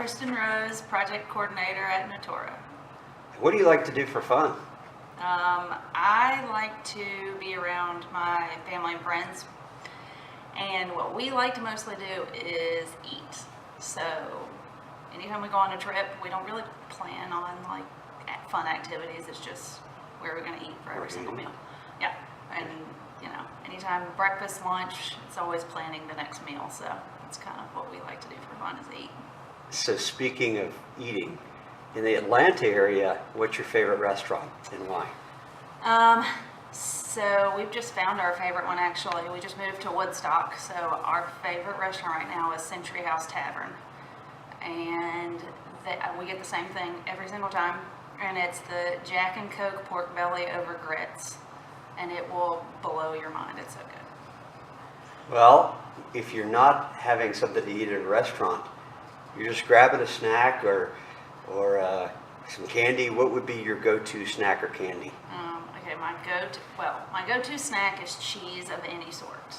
Kristen Rose, project coordinator at Natura. What do you like to do for fun? I like to be around my family and friends, and what we like to mostly do is eat. So anytime we go on a trip, we don't really plan on like fun activities. It's just where we're going to eat for every single meal. Yeah, and anytime breakfast, lunch, it's always planning the next meal. So it's kind of what we like to do for fun is eat. So speaking of eating, in the Atlanta area, what's your favorite restaurant and why? So we've just found our favorite one actually. We just moved to Woodstock, so our favorite restaurant right now is Century House Tavern. And we get the same thing every single time, and it's the Jack and Coke pork belly over grits, and it will blow your mind. It's so good. Well, if you're not having something to eat at a restaurant, you're just grabbing a snack or some candy. What would be your go-to snack or candy? Okay, my go-to snack is cheese of any sort,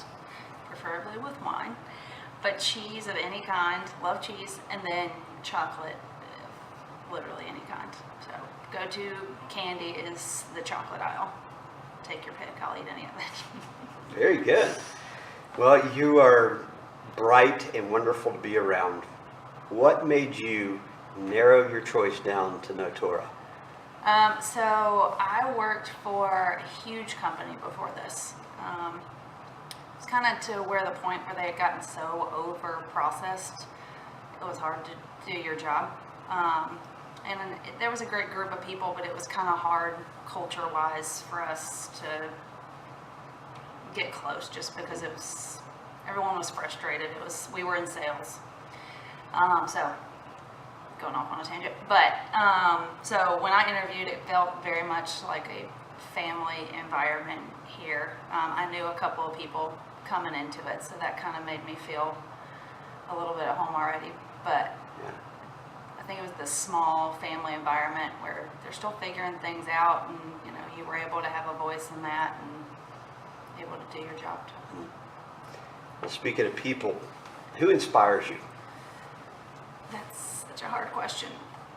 preferably with wine, but cheese of any kind. Love cheese, and then chocolate, literally any kind. So go-to candy is the chocolate aisle. Take your pick. I'll eat any of it. Very good. Well, you are bright and wonderful to be around. What made you narrow your choice down to Natura? So I worked for a huge company before this. It's kind of to where the point where they had gotten so over processed, it was hard to do your job. There was a great group of people, but it was kind of hard culture wise for us to get close just because everyone was frustrated. We were in sales. So going off on a tangent, but so when I interviewed, it felt very much like a family environment here. I knew a couple of people coming into it, so that kind of made me feel a little bit at home already. But I think it was the small family environment where they're still figuring things out, and you were able to have a voice in that and able to do your job too. Well, speaking of people, who inspires you? That's such a hard question.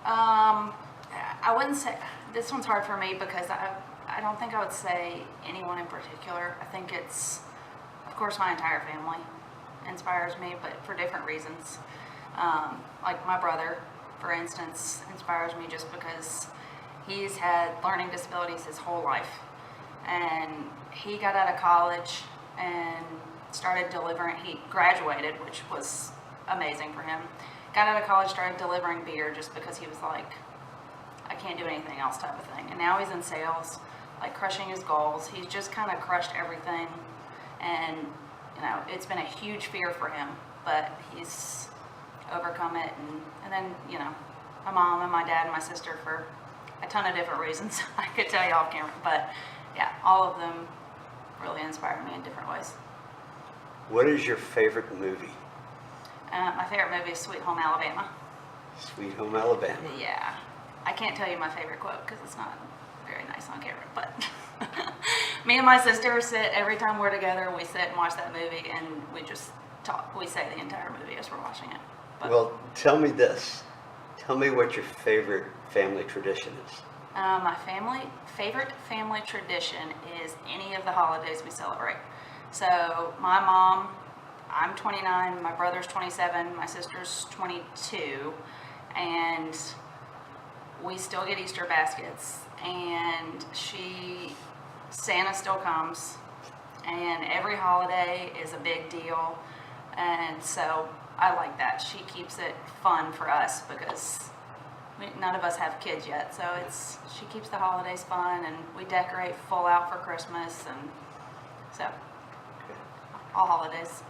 I wouldn't say, this one's hard for me because I don't think I would say anyone in particular. I think it's, of course, my entire family inspires me, but for different reasons. Like my brother, for instance, inspires me just because he's had learning disabilities his whole life. And he got out of college and started delivering, he graduated, which was amazing for him. Got out of college, started delivering beer just because he was like, I can't do anything else type of thing. And now he's in sales, like crushing his goals. He's just kind of crushed everything. And, it's been a huge fear for him, but he's overcome it. And then, my mom and my dad and my sister for a ton of different reasons. I could tell you off camera, but yeah, all of them really inspired me in different ways. What is your favorite movie? My favorite movie is Sweet Home Alabama. Sweet Home Alabama. Yeah. I can't tell you my favorite quote because it's not very nice on camera, but me and my sister sit, every time we're together, we sit and watch that movie, and we just talk. We say the entire movie as we're watching it. But, well, tell me this. Tell me what your favorite family tradition is. My favorite family tradition is any of the holidays we celebrate. So my mom, I'm 29, my brother's 27, my sister's 22, and we still get Easter baskets, and Santa still comes, and every holiday is a big deal, and so I like that. She keeps it fun for us because none of us have kids yet, so she keeps the holidays fun, and we decorate full out for Christmas, and so all holidays.